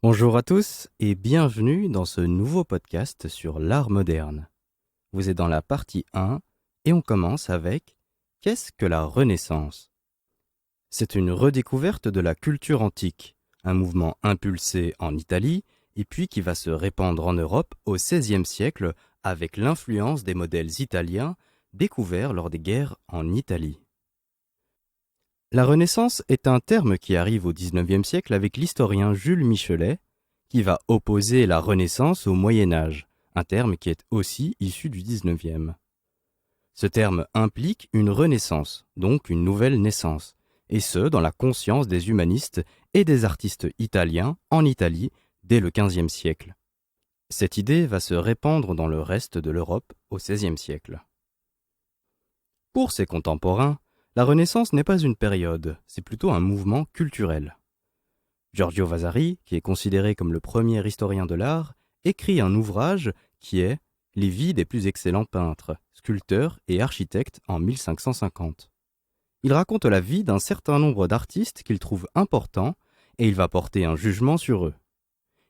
Bonjour à tous et bienvenue dans ce nouveau podcast sur l'art moderne. Vous êtes dans la partie 1 et on commence avec « Qu'est-ce que la Renaissance ?» C'est une redécouverte de la culture antique, un mouvement impulsé en Italie et puis qui va se répandre en Europe au XVIe siècle avec l'influence des modèles italiens découverts lors des guerres en Italie. La Renaissance est un terme qui arrive au XIXe siècle avec l'historien Jules Michelet, qui va opposer la Renaissance au Moyen Âge, un terme qui est aussi issu du XIXe. Ce terme implique une renaissance, donc une nouvelle naissance, et ce dans la conscience des humanistes et des artistes italiens en Italie dès le XVe siècle. Cette idée va se répandre dans le reste de l'Europe au XVIe siècle. Pour ses contemporains, la Renaissance n'est pas une période, c'est plutôt un mouvement culturel. Giorgio Vasari, qui est considéré comme le premier historien de l'art, écrit un ouvrage qui est « Les vies des plus excellents peintres, sculpteurs et architectes en 1550 ». Il raconte la vie d'un certain nombre d'artistes qu'il trouve importants et il va porter un jugement sur eux.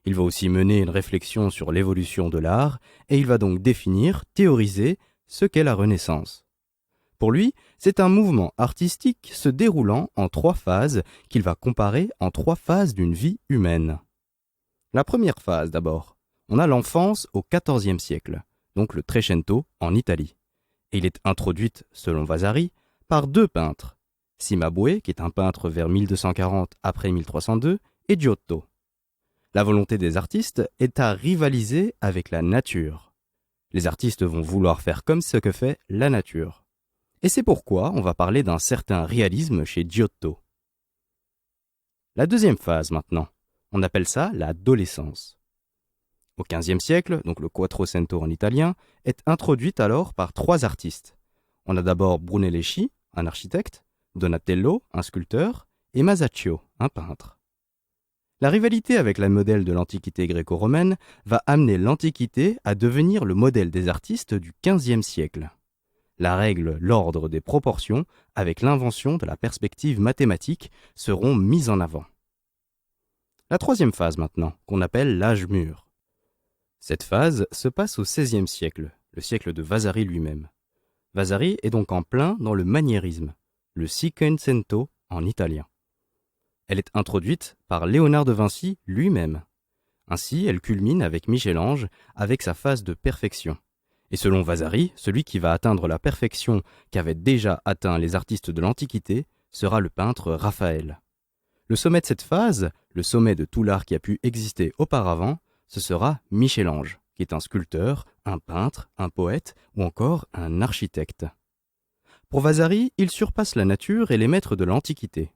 Il va aussi mener une réflexion sur l'évolution de l'art et il va donc définir, théoriser ce qu'est la Renaissance. Pour lui, c'est un mouvement artistique se déroulant en 3 phases qu'il va comparer en 3 phases d'une vie humaine. La première phase d'abord, on a l'enfance au XIVe siècle, donc le Trecento en Italie. Et il est introduite, selon Vasari, par 2 peintres, Cimabue, qui est un peintre vers 1240 après 1302, et Giotto. La volonté des artistes est à rivaliser avec la nature. Les artistes vont vouloir faire comme ce que fait la nature. Et c'est pourquoi on va parler d'un certain réalisme chez Giotto. La deuxième phase maintenant, on appelle ça l'adolescence. Au XVe siècle, donc le Quattrocento en italien, est introduite alors par 3 artistes. On a d'abord Brunelleschi, un architecte, Donatello, un sculpteur, et Masaccio, un peintre. La rivalité avec la modèle de l'Antiquité gréco-romaine va amener l'Antiquité à devenir le modèle des artistes du XVe siècle. La règle, l'ordre des proportions, avec l'invention de la perspective mathématique, seront mises en avant. La troisième phase maintenant, qu'on appelle l'âge mûr. Cette phase se passe au XVIe siècle, le siècle de Vasari lui-même. Vasari est donc en plein dans le maniérisme, le Cinquecento en italien. Elle est introduite par Léonard de Vinci lui-même. Ainsi, elle culmine avec Michel-Ange, avec sa phase de perfection. Et selon Vasari, celui qui va atteindre la perfection qu'avaient déjà atteint les artistes de l'Antiquité sera le peintre Raphaël. Le sommet de cette phase, le sommet de tout l'art qui a pu exister auparavant, ce sera Michel-Ange, qui est un sculpteur, un peintre, un poète ou encore un architecte. Pour Vasari, il surpasse la nature et les maîtres de l'Antiquité.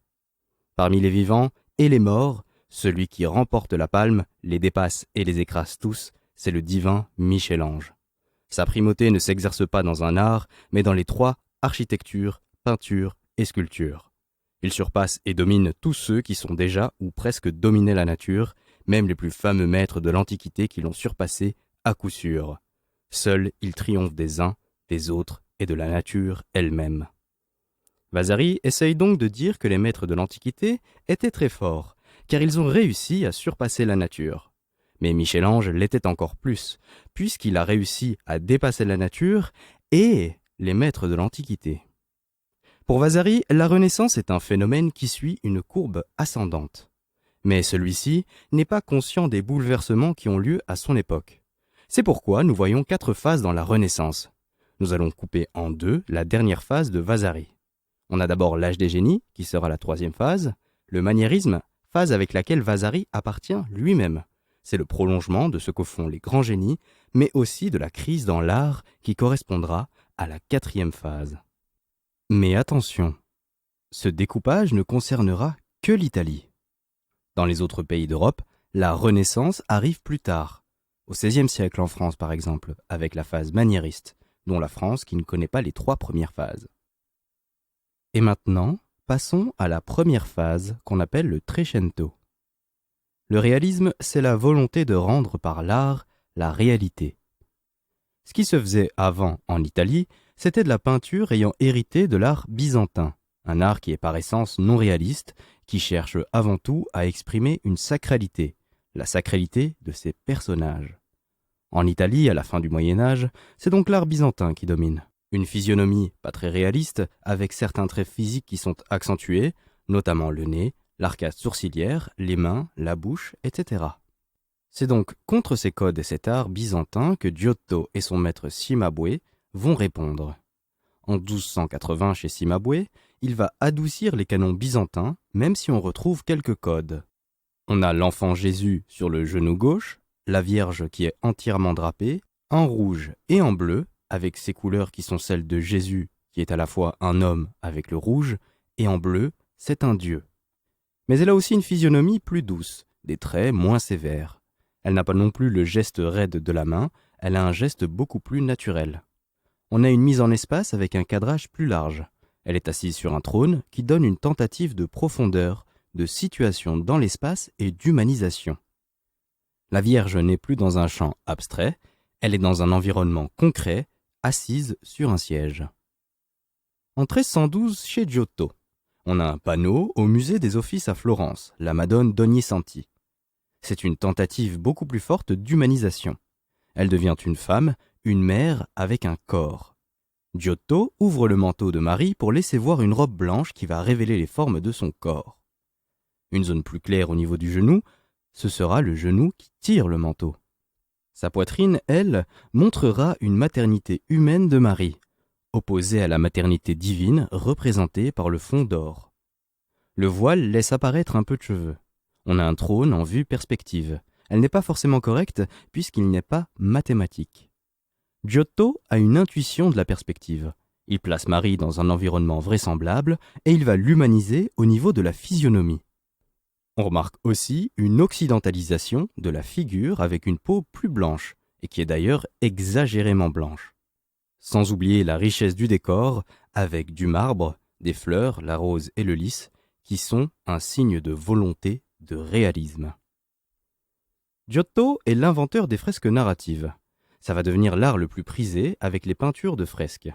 Parmi les vivants et les morts, celui qui remporte la palme, les dépasse et les écrase tous, c'est le divin Michel-Ange. Sa primauté ne s'exerce pas dans un art, mais dans les 3 architecture, peinture et sculpture. Il surpasse et domine tous ceux qui sont déjà ou presque dominés la nature, même les plus fameux maîtres de l'Antiquité qui l'ont surpassé à coup sûr. Seul il triomphe des uns, des autres et de la nature elle-même. Vasari essaye donc de dire que les maîtres de l'Antiquité étaient très forts, car ils ont réussi à surpasser la nature. Mais Michel-Ange l'était encore plus, puisqu'il a réussi à dépasser la nature et les maîtres de l'Antiquité. Pour Vasari, la Renaissance est un phénomène qui suit une courbe ascendante. Mais celui-ci n'est pas conscient des bouleversements qui ont lieu à son époque. C'est pourquoi nous voyons 4 phases dans la Renaissance. Nous allons couper en 2 la dernière phase de Vasari. On a d'abord l'âge des génies, qui sera la 3e phase, le maniérisme, phase avec laquelle Vasari appartient lui-même. C'est le prolongement de ce que font les grands génies, mais aussi de la crise dans l'art qui correspondra à la 4e phase. Mais attention, ce découpage ne concernera que l'Italie. Dans les autres pays d'Europe, la Renaissance arrive plus tard, au XVIe siècle en France par exemple, avec la phase maniériste, dont la France qui ne connaît pas les 3 premières phases. Et maintenant, passons à la première phase qu'on appelle le Trecento. Le réalisme, c'est la volonté de rendre par l'art la réalité. Ce qui se faisait avant en Italie, c'était de la peinture ayant hérité de l'art byzantin, un art qui est par essence non réaliste, qui cherche avant tout à exprimer une sacralité, la sacralité de ses personnages. En Italie, à la fin du Moyen-Âge, c'est donc l'art byzantin qui domine. Une physionomie pas très réaliste, avec certains traits physiques qui sont accentués, notamment le nez, l'arcade sourcilière, les mains, la bouche, etc. C'est donc contre ces codes et cet art byzantin que Giotto et son maître Cimabue vont répondre. En 1280 chez Cimabue, il va adoucir les canons byzantins, même si on retrouve quelques codes. On a l'enfant Jésus sur le genou gauche, la Vierge qui est entièrement drapée, en rouge et en bleu, avec ses couleurs qui sont celles de Jésus, qui est à la fois un homme avec le rouge, et en bleu, c'est un dieu. Mais elle a aussi une physionomie plus douce, des traits moins sévères. Elle n'a pas non plus le geste raide de la main, elle a un geste beaucoup plus naturel. On a une mise en espace avec un cadrage plus large. Elle est assise sur un trône qui donne une tentative de profondeur, de situation dans l'espace et d'humanisation. La Vierge n'est plus dans un champ abstrait, elle est dans un environnement concret, assise sur un siège. En 1312, chez Giotto, on a un panneau au musée des Offices à Florence, la Madone d'Ognissanti. C'est une tentative beaucoup plus forte d'humanisation. Elle devient une femme, une mère avec un corps. Giotto ouvre le manteau de Marie pour laisser voir une robe blanche qui va révéler les formes de son corps. Une zone plus claire au niveau du genou, ce sera le genou qui tire le manteau. Sa poitrine, elle, montrera une maternité humaine de Marie, opposée à la maternité divine représentée par le fond d'or. Le voile laisse apparaître un peu de cheveux. On a un trône en vue perspective. Elle n'est pas forcément correcte puisqu'il n'est pas mathématique. Giotto a une intuition de la perspective. Il place Marie dans un environnement vraisemblable et il va l'humaniser au niveau de la physionomie. On remarque aussi une occidentalisation de la figure avec une peau plus blanche, et qui est d'ailleurs exagérément blanche. Sans oublier la richesse du décor, avec du marbre, des fleurs, la rose et le lys, qui sont un signe de volonté, de réalisme. Giotto est l'inventeur des fresques narratives. Ça va devenir l'art le plus prisé avec les peintures de fresques.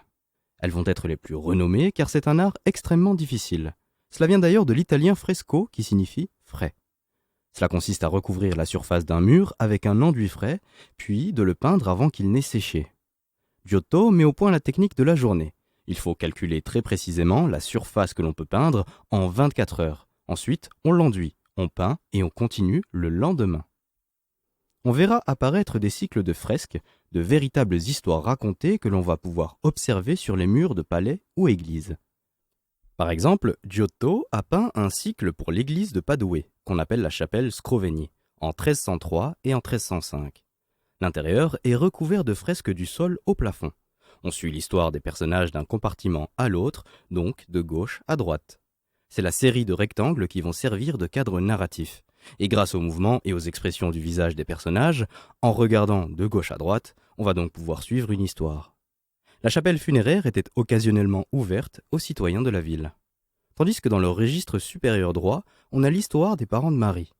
Elles vont être les plus renommées car c'est un art extrêmement difficile. Cela vient d'ailleurs de l'italien fresco qui signifie frais. Cela consiste à recouvrir la surface d'un mur avec un enduit frais, puis de le peindre avant qu'il n'ait séché. Giotto met au point la technique de la journée. Il faut calculer très précisément la surface que l'on peut peindre en 24 heures. Ensuite, on l'enduit, on peint et on continue le lendemain. On verra apparaître des cycles de fresques, de véritables histoires racontées que l'on va pouvoir observer sur les murs de palais ou églises. Par exemple, Giotto a peint un cycle pour l'église de Padoue, qu'on appelle la chapelle Scrovegni, en 1303 et en 1305. L'intérieur est recouvert de fresques du sol au plafond. On suit l'histoire des personnages d'un compartiment à l'autre, donc de gauche à droite. C'est la série de rectangles qui vont servir de cadre narratif. Et grâce aux mouvements et aux expressions du visage des personnages, en regardant de gauche à droite, on va donc pouvoir suivre une histoire. La chapelle funéraire était occasionnellement ouverte aux citoyens de la ville. Tandis que dans le registre supérieur droit, on a l'histoire des parents de Marie.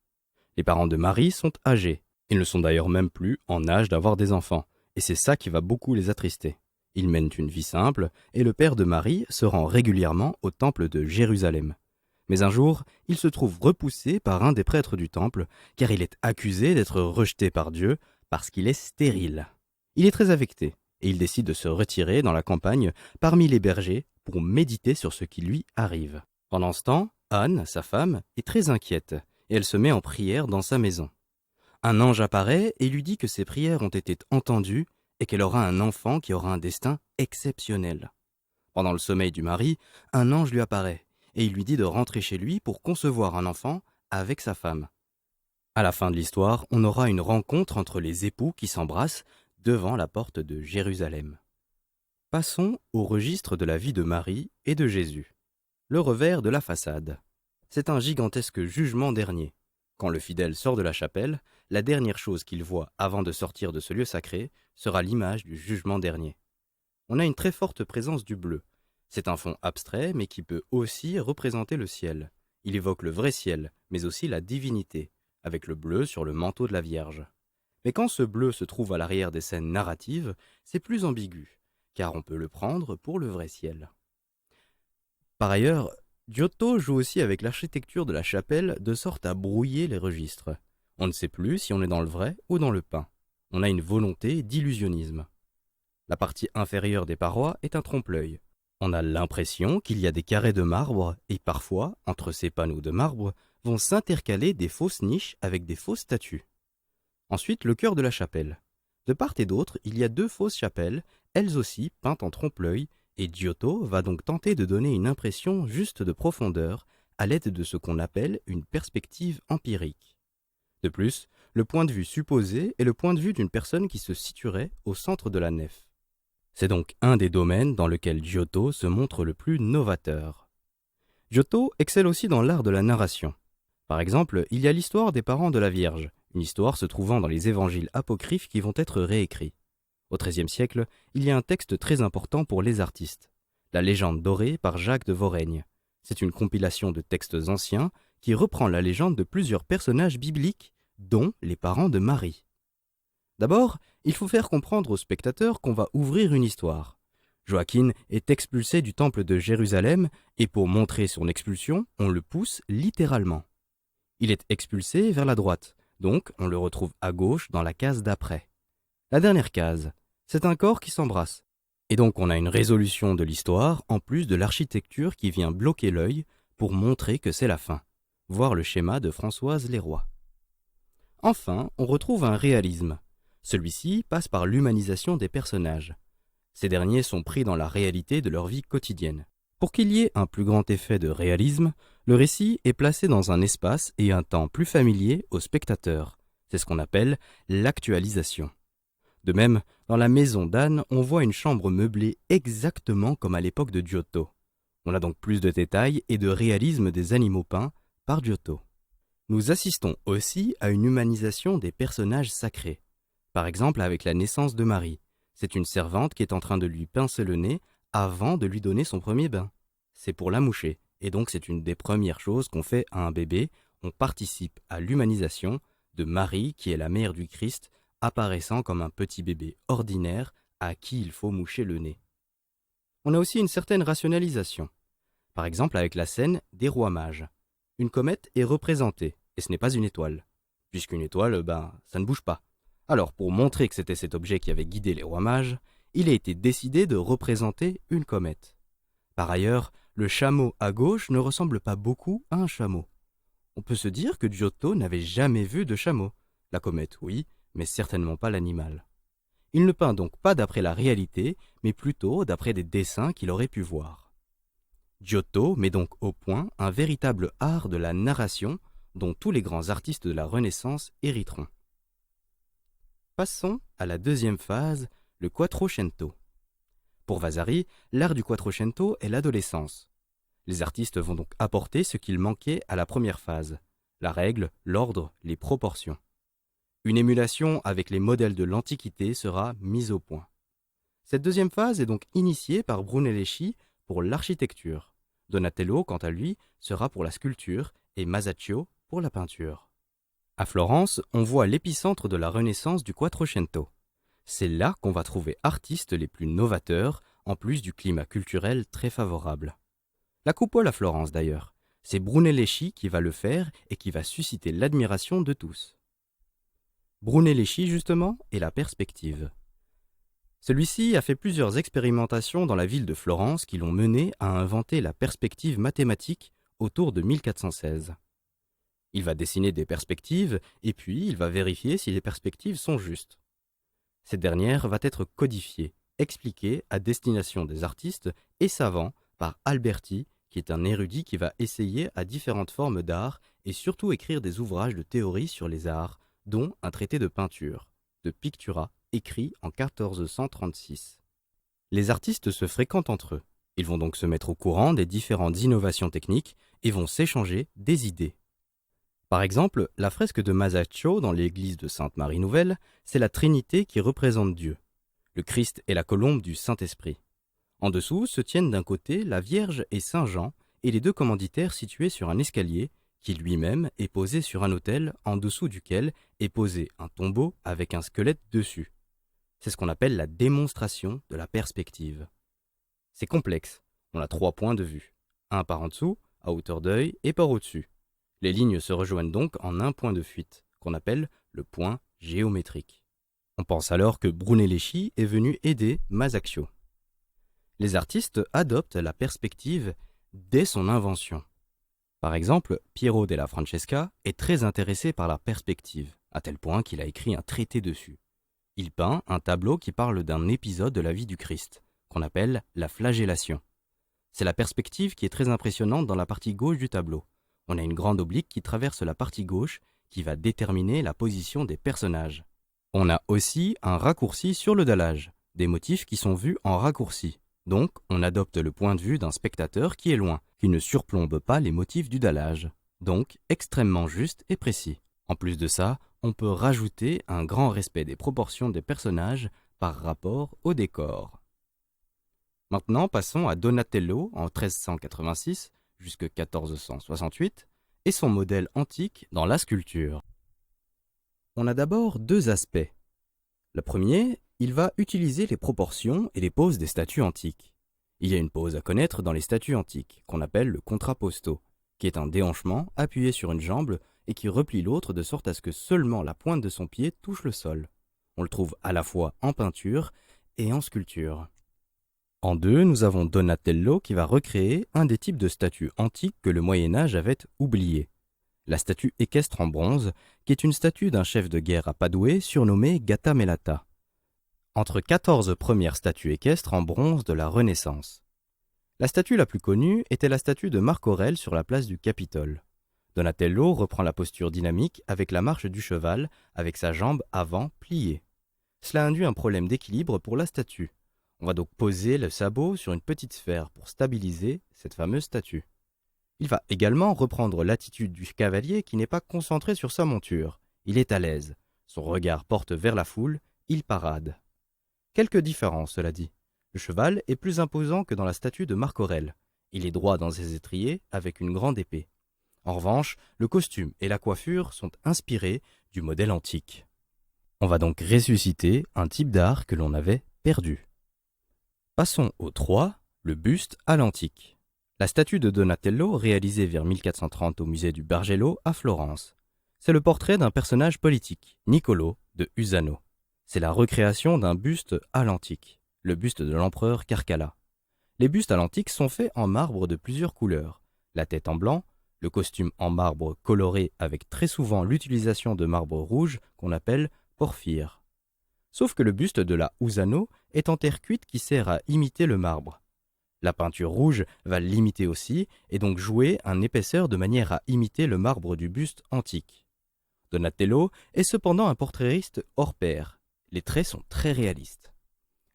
Les parents de Marie sont âgés. Ils ne sont d'ailleurs même plus en âge d'avoir des enfants. Et c'est ça qui va beaucoup les attrister. Ils mènent une vie simple et le père de Marie se rend régulièrement au temple de Jérusalem. Mais un jour, il se trouve repoussé par un des prêtres du temple, car il est accusé d'être rejeté par Dieu parce qu'il est stérile. Il est très affecté, et il décide de se retirer dans la campagne parmi les bergers pour méditer sur ce qui lui arrive. Pendant ce temps, Anne, sa femme, est très inquiète, et elle se met en prière dans sa maison. Un ange apparaît et lui dit que ses prières ont été entendues et qu'elle aura un enfant qui aura un destin exceptionnel. Pendant le sommeil du mari, un ange lui apparaît, et il lui dit de rentrer chez lui pour concevoir un enfant avec sa femme. À la fin de l'histoire, on aura une rencontre entre les époux qui s'embrassent devant la porte de Jérusalem. Passons au registre de la vie de Marie et de Jésus. Le revers de la façade. C'est un gigantesque jugement dernier. Quand le fidèle sort de la chapelle, la dernière chose qu'il voit avant de sortir de ce lieu sacré sera l'image du jugement dernier. On a une très forte présence du bleu. C'est un fond abstrait, mais qui peut aussi représenter le ciel. Il évoque le vrai ciel, mais aussi la divinité, avec le bleu sur le manteau de la Vierge. Mais quand ce bleu se trouve à l'arrière des scènes narratives, c'est plus ambigu, car on peut le prendre pour le vrai ciel. Par ailleurs, Giotto joue aussi avec l'architecture de la chapelle de sorte à brouiller les registres. On ne sait plus si on est dans le vrai ou dans le peint. On a une volonté d'illusionnisme. La partie inférieure des parois est un trompe-l'œil. On a l'impression qu'il y a des carrés de marbre et parfois, entre ces panneaux de marbre, vont s'intercaler des fausses niches avec des fausses statues. Ensuite, le chœur de la chapelle. De part et d'autre, il y a 2 fausses chapelles, elles aussi peintes en trompe-l'œil, et Giotto va donc tenter de donner une impression juste de profondeur à l'aide de ce qu'on appelle une perspective empirique. De plus, le point de vue supposé est le point de vue d'une personne qui se situerait au centre de la nef. C'est donc un des domaines dans lequel Giotto se montre le plus novateur. Giotto excelle aussi dans l'art de la narration. Par exemple, il y a l'histoire des parents de la Vierge, une histoire se trouvant dans les évangiles apocryphes qui vont être réécrits. Au XIIIe siècle, il y a un texte très important pour les artistes, La légende dorée par Jacques de Voreigne. C'est une compilation de textes anciens qui reprend la légende de plusieurs personnages bibliques, dont les parents de Marie. D'abord, il faut faire comprendre aux spectateurs qu'on va ouvrir une histoire. Joachim est expulsé du temple de Jérusalem et pour montrer son expulsion, on le pousse littéralement. Il est expulsé vers la droite, donc on le retrouve à gauche dans la case d'après. La dernière case, c'est un corps qui s'embrasse. Et donc on a une résolution de l'histoire en plus de l'architecture qui vient bloquer l'œil pour montrer que c'est la fin. Voir le schéma de Françoise Leroy. Enfin, on retrouve un réalisme. Celui-ci passe par l'humanisation des personnages. Ces derniers sont pris dans la réalité de leur vie quotidienne. Pour qu'il y ait un plus grand effet de réalisme, le récit est placé dans un espace et un temps plus familier au spectateur. C'est ce qu'on appelle l'actualisation. De même, dans la maison d'Anne, on voit une chambre meublée exactement comme à l'époque de Giotto. On a donc plus de détails et de réalisme des animaux peints par Giotto. Nous assistons aussi à une humanisation des personnages sacrés. Par exemple avec la naissance de Marie. C'est une servante qui est en train de lui pincer le nez avant de lui donner son premier bain. C'est pour la moucher, et donc c'est une des premières choses qu'on fait à un bébé. On participe à l'humanisation de Marie, qui est la mère du Christ, apparaissant comme un petit bébé ordinaire à qui il faut moucher le nez. On a aussi une certaine rationalisation. Par exemple avec la scène des rois mages. Une comète est représentée, et ce n'est pas une étoile. Puisqu'une étoile, ça ne bouge pas. Alors, pour montrer que c'était cet objet qui avait guidé les rois mages, il a été décidé de représenter une comète. Par ailleurs, le chameau à gauche ne ressemble pas beaucoup à un chameau. On peut se dire que Giotto n'avait jamais vu de chameau. La comète, oui, mais certainement pas l'animal. Il ne peint donc pas d'après la réalité, mais plutôt d'après des dessins qu'il aurait pu voir. Giotto met donc au point un véritable art de la narration dont tous les grands artistes de la Renaissance hériteront. Passons à la deuxième phase, le Quattrocento. Pour Vasari, l'art du Quattrocento est l'adolescence. Les artistes vont donc apporter ce qu'il manquait à la première phase, la règle, l'ordre, les proportions. Une émulation avec les modèles de l'Antiquité sera mise au point. Cette deuxième phase est donc initiée par Brunelleschi pour l'architecture. Donatello, quant à lui, sera pour la sculpture et Masaccio pour la peinture. À Florence, on voit l'épicentre de la Renaissance du Quattrocento. C'est là qu'on va trouver artistes les plus novateurs, en plus du climat culturel très favorable. La coupole à Florence d'ailleurs, c'est Brunelleschi qui va le faire et qui va susciter l'admiration de tous. Brunelleschi justement est la perspective. Celui-ci a fait plusieurs expérimentations dans la ville de Florence qui l'ont mené à inventer la perspective mathématique autour de 1416. Il va dessiner des perspectives et puis il va vérifier si les perspectives sont justes. Cette dernière va être codifiée, expliquée à destination des artistes et savants par Alberti, qui est un érudit qui va essayer à différentes formes d'art et surtout écrire des ouvrages de théorie sur les arts, dont un traité de peinture, de pictura, écrit en 1436. Les artistes se fréquentent entre eux. Ils vont donc se mettre au courant des différentes innovations techniques et vont s'échanger des idées. Par exemple, la fresque de Masaccio dans l'église de Sainte-Marie-Nouvelle, c'est la Trinité qui représente Dieu. Le Christ est la colombe du Saint-Esprit. En dessous se tiennent d'un côté la Vierge et Saint Jean et les 2 commanditaires situés sur un escalier qui lui-même est posé sur un autel en dessous duquel est posé un tombeau avec un squelette dessus. C'est ce qu'on appelle la démonstration de la perspective. C'est complexe, on a 3 points de vue, un par en dessous, à hauteur d'œil et par au-dessus. Les lignes se rejoignent donc en un point de fuite, qu'on appelle le point géométrique. On pense alors que Brunelleschi est venu aider Masaccio. Les artistes adoptent la perspective dès son invention. Par exemple, Piero della Francesca est très intéressé par la perspective, à tel point qu'il a écrit un traité dessus. Il peint un tableau qui parle d'un épisode de la vie du Christ, qu'on appelle la flagellation. C'est la perspective qui est très impressionnante dans la partie gauche du tableau. On a une grande oblique qui traverse la partie gauche qui va déterminer la position des personnages. On a aussi un raccourci sur le dallage, des motifs qui sont vus en raccourci. Donc, on adopte le point de vue d'un spectateur qui est loin, qui ne surplombe pas les motifs du dallage. Donc, extrêmement juste et précis. En plus de ça, on peut rajouter un grand respect des proportions des personnages par rapport au décor. Maintenant, passons à Donatello en 1386 jusqu'en 1468 et son modèle antique dans la sculpture. On a d'abord deux aspects. Le premier, il va utiliser les proportions et les poses des statues antiques. Il y a une pose à connaître dans les statues antiques, qu'on appelle le contrapposto, qui est un déhanchement appuyé sur une jambe et qui replie l'autre de sorte à ce que seulement la pointe de son pied touche le sol. On le trouve à la fois en peinture et en sculpture. En deux, nous avons Donatello qui va recréer un des types de statues antiques que le Moyen-Âge avait oublié. La statue équestre en bronze, qui est une statue d'un chef de guerre à Padoue surnommé Gattamelata. Entre 14 premières statues équestres en bronze de la Renaissance. La statue la plus connue était la statue de Marc Aurèle sur la place du Capitole. Donatello reprend la posture dynamique avec la marche du cheval, avec sa jambe avant pliée. Cela induit un problème d'équilibre pour la statue. On va donc poser le sabot sur une petite sphère pour stabiliser cette fameuse statue. Il va également reprendre l'attitude du cavalier qui n'est pas concentré sur sa monture. Il est à l'aise. Son regard porte vers la foule, il parade. Quelques différences, cela dit. Le cheval est plus imposant que dans la statue de Marc Aurèle. Il est droit dans ses étriers avec une grande épée. En revanche, le costume et la coiffure sont inspirés du modèle antique. On va donc ressusciter un type d'art que l'on avait perdu. Passons au 3, le buste à l'antique. La statue de Donatello, réalisée vers 1430 au musée du Bargello à Florence. C'est le portrait d'un personnage politique, Niccolo de Usano. C'est la recréation d'un buste à l'antique, le buste de l'empereur Carcalla. Les bustes à l'antique sont faits en marbre de plusieurs couleurs, la tête en blanc, le costume en marbre coloré avec très souvent l'utilisation de marbre rouge qu'on appelle porphyre. Sauf que le buste de la Usano est en terre cuite qui sert à imiter le marbre. La peinture rouge va l'imiter aussi et donc jouer un épaisseur de manière à imiter le marbre du buste antique. Donatello est cependant un portraitiste hors pair. Les traits sont très réalistes.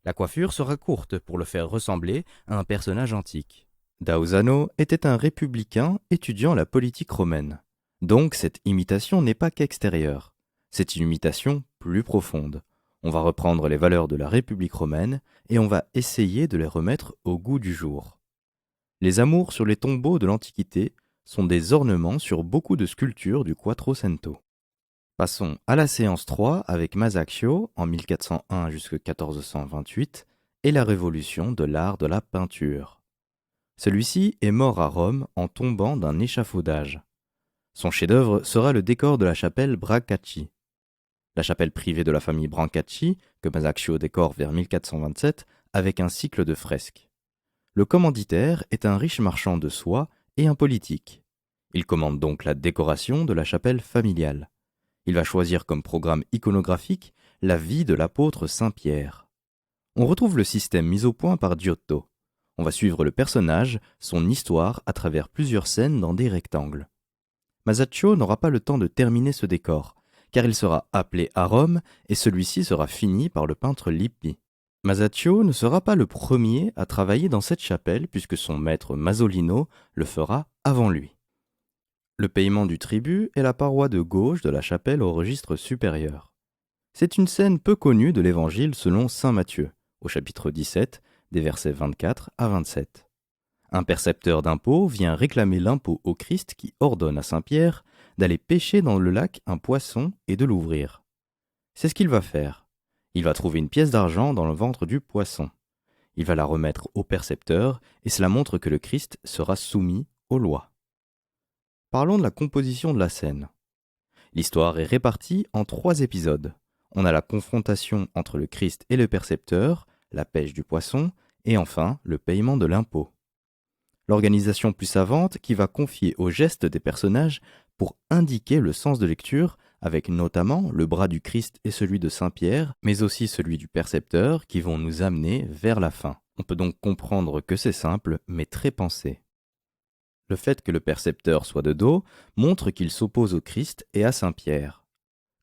La coiffure sera courte pour le faire ressembler à un personnage antique. Da Usano était un républicain étudiant la politique romaine. Donc cette imitation n'est pas qu'extérieure. C'est une imitation plus profonde. On va reprendre les valeurs de la République romaine et on va essayer de les remettre au goût du jour. Les amours sur les tombeaux de l'Antiquité sont des ornements sur beaucoup de sculptures du Quattrocento. Passons à la séance 3 avec Masaccio en 1401 jusqu'à 1428 et la révolution de l'art de la peinture. Celui-ci est mort à Rome en tombant d'un échafaudage. Son chef-d'œuvre sera le décor de la chapelle Brancacci. La chapelle privée de la famille Brancacci, que Masaccio décore vers 1427 avec un cycle de fresques. Le commanditaire est un riche marchand de soie et un politique. Il commande donc la décoration de la chapelle familiale. Il va choisir comme programme iconographique la vie de l'apôtre Saint-Pierre. On retrouve le système mis au point par Giotto. On va suivre le personnage, son histoire à travers plusieurs scènes dans des rectangles. Masaccio n'aura pas le temps de terminer ce décor, car il sera appelé à Rome et celui-ci sera fini par le peintre Lippi. Masaccio ne sera pas le premier à travailler dans cette chapelle puisque son maître Masolino le fera avant lui. Le paiement du tribut est la paroi de gauche de la chapelle au registre supérieur. C'est une scène peu connue de l'Évangile selon saint Matthieu, au chapitre 17, des versets 24 à 27. Un percepteur d'impôts vient réclamer l'impôt au Christ qui ordonne à saint Pierre d'aller pêcher dans le lac un poisson et de l'ouvrir. C'est ce qu'il va faire. Il va trouver une pièce d'argent dans le ventre du poisson. Il va la remettre au percepteur et cela montre que le Christ sera soumis aux lois. Parlons de la composition de la scène. L'histoire est répartie en 3 épisodes. On a la confrontation entre le Christ et le percepteur, la pêche du poisson, et enfin le paiement de l'impôt. L'organisation plus savante qui va confier aux gestes des personnages pour indiquer le sens de lecture, avec notamment le bras du Christ et celui de Saint Pierre, mais aussi celui du percepteur qui vont nous amener vers la fin. On peut donc comprendre que c'est simple, mais très pensé. Le fait que le percepteur soit de dos montre qu'il s'oppose au Christ et à Saint Pierre.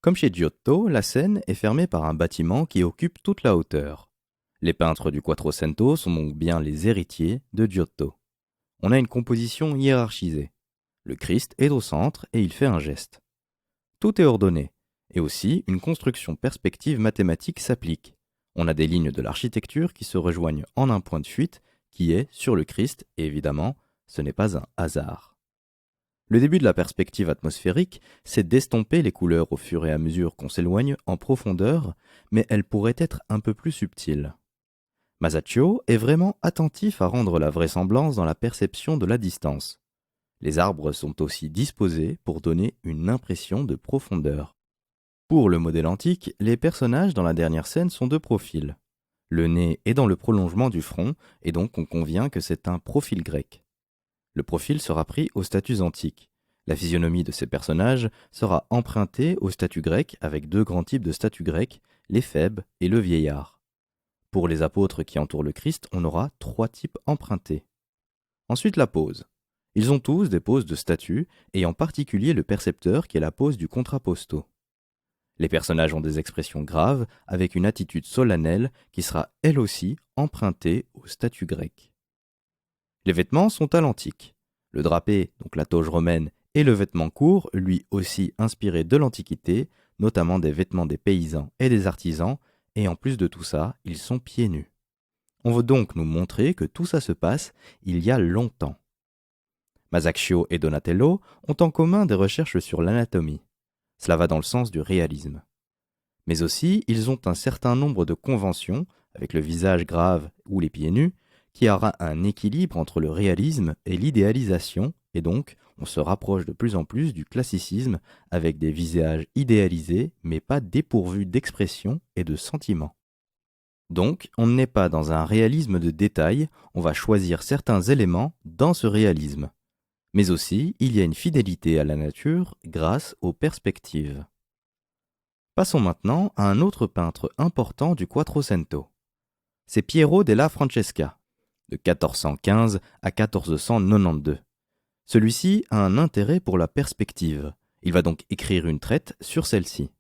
Comme chez Giotto, la scène est fermée par un bâtiment qui occupe toute la hauteur. Les peintres du Quattrocento sont donc bien les héritiers de Giotto. On a une composition hiérarchisée. Le Christ est au centre et il fait un geste. Tout est ordonné, et aussi une construction perspective mathématique s'applique. On a des lignes de l'architecture qui se rejoignent en un point de fuite qui est sur le Christ, et évidemment, ce n'est pas un hasard. Le début de la perspective atmosphérique, c'est d'estomper les couleurs au fur et à mesure qu'on s'éloigne en profondeur, mais elles pourraient être un peu plus subtiles. Masaccio est vraiment attentif à rendre la vraisemblance dans la perception de la distance. Les arbres sont aussi disposés pour donner une impression de profondeur. Pour le modèle antique, les personnages dans la dernière scène sont de profil. Le nez est dans le prolongement du front, et donc on convient que c'est un profil grec. Le profil sera pris aux statues antiques. La physionomie de ces personnages sera empruntée aux statues grecques avec 2 grands types de statues grecques, l'éphèbe et le vieillard. Pour les apôtres qui entourent le Christ, on aura 3 types empruntés. Ensuite, la pose. Ils ont tous des poses de statues, et en particulier le percepteur qui est la pose du contrapposto. Les personnages ont des expressions graves, avec une attitude solennelle qui sera elle aussi empruntée aux statues grecques. Les vêtements sont à l'antique. Le drapé, donc la toge romaine, et le vêtement court, lui aussi inspiré de l'Antiquité, notamment des vêtements des paysans et des artisans, et en plus de tout ça, ils sont pieds nus. On veut donc nous montrer que tout ça se passe il y a longtemps. Masaccio et Donatello ont en commun des recherches sur l'anatomie. Cela va dans le sens du réalisme. Mais aussi, ils ont un certain nombre de conventions, avec le visage grave ou les pieds nus, qui aura un équilibre entre le réalisme et l'idéalisation, et donc on se rapproche de plus en plus du classicisme avec des visages idéalisés, mais pas dépourvus d'expression et de sentiments. Donc, on n'est pas dans un réalisme de détail, on va choisir certains éléments dans ce réalisme. Mais aussi, il y a une fidélité à la nature grâce aux perspectives. Passons maintenant à un autre peintre important du Quattrocento. C'est Piero della Francesca, de 1415 à 1492. Celui-ci a un intérêt pour la perspective. Il va donc écrire une traite sur celle-ci.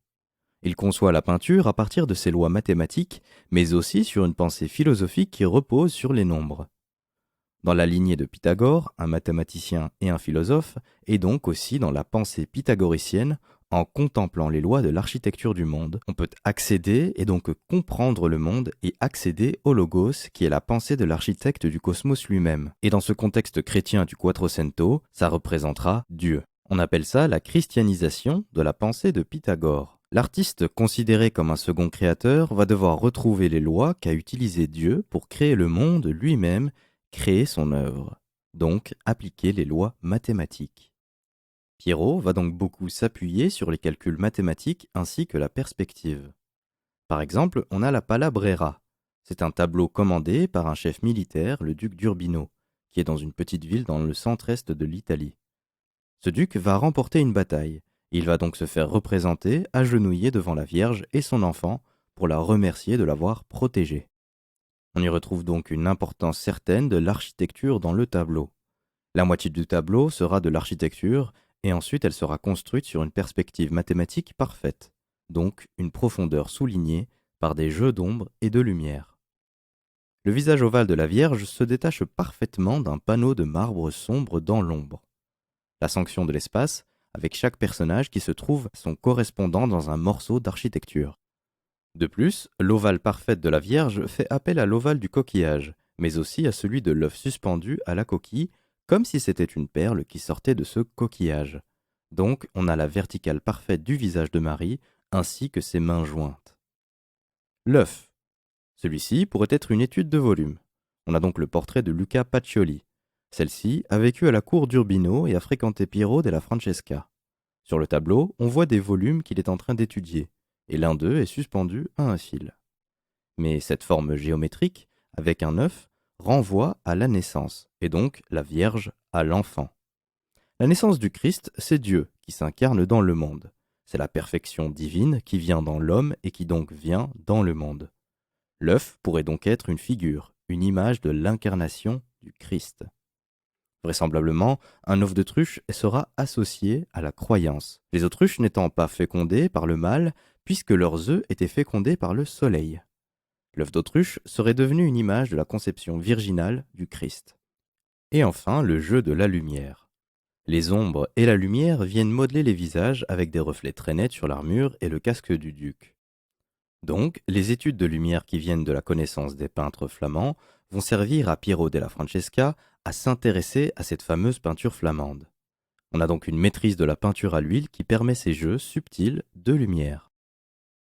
Il conçoit la peinture à partir de ses lois mathématiques, mais aussi sur une pensée philosophique qui repose sur les nombres. Dans la lignée de Pythagore, un mathématicien et un philosophe, et donc aussi dans la pensée pythagoricienne, en contemplant les lois de l'architecture du monde, on peut accéder et donc comprendre le monde et accéder au logos qui est la pensée de l'architecte du cosmos lui-même. Et dans ce contexte chrétien du Quattrocento, ça représentera Dieu. On appelle ça la christianisation de la pensée de Pythagore. L'artiste considéré comme un second créateur va devoir retrouver les lois qu'a utilisées Dieu pour créer le monde lui-même, créer son œuvre, donc appliquer les lois mathématiques. Piero va donc beaucoup s'appuyer sur les calculs mathématiques ainsi que la perspective. Par exemple, on a la Palabrera. C'est un tableau commandé par un chef militaire, le duc d'Urbino, qui est dans une petite ville dans le centre-est de l'Italie. Ce duc va remporter une bataille. Il va donc se faire représenter agenouillé devant la Vierge et son enfant pour la remercier de l'avoir protégé. On y retrouve donc une importance certaine de l'architecture dans le tableau. La moitié du tableau sera de l'architecture et ensuite elle sera construite sur une perspective mathématique parfaite, donc une profondeur soulignée par des jeux d'ombre et de lumière. Le visage ovale de la Vierge se détache parfaitement d'un panneau de marbre sombre dans l'ombre. La sanction de l'espace, avec chaque personnage qui se trouve son correspondant dans un morceau d'architecture. De plus, l'ovale parfaite de la Vierge fait appel à l'ovale du coquillage, mais aussi à celui de l'œuf suspendu à la coquille, comme si c'était une perle qui sortait de ce coquillage. Donc, on a la verticale parfaite du visage de Marie, ainsi que ses mains jointes. L'œuf. Celui-ci pourrait être une étude de volume. On a donc le portrait de Luca Pacioli. Celle-ci a vécu à la cour d'Urbino et a fréquenté Piero della Francesca. Sur le tableau, on voit des volumes qu'il est en train d'étudier, et l'un d'eux est suspendu à un fil. Mais cette forme géométrique, avec un œuf, renvoie à la naissance, et donc la Vierge à l'enfant. La naissance du Christ, c'est Dieu qui s'incarne dans le monde. C'est la perfection divine qui vient dans l'homme et qui donc vient dans le monde. L'œuf pourrait donc être une figure, une image de l'incarnation du Christ. Vraisemblablement, un œuf d'autruche sera associé à la croyance, les autruches n'étant pas fécondées par le mâle, puisque leurs œufs étaient fécondés par le soleil. L'œuf d'autruche serait devenu une image de la conception virginale du Christ. Et enfin, le jeu de la lumière. Les ombres et la lumière viennent modeler les visages avec des reflets très nets sur l'armure et le casque du duc. Donc, les études de lumière qui viennent de la connaissance des peintres flamands vont servir à Piero della Francesca à s'intéresser à cette fameuse peinture flamande. On a donc une maîtrise de la peinture à l'huile qui permet ces jeux subtils de lumière.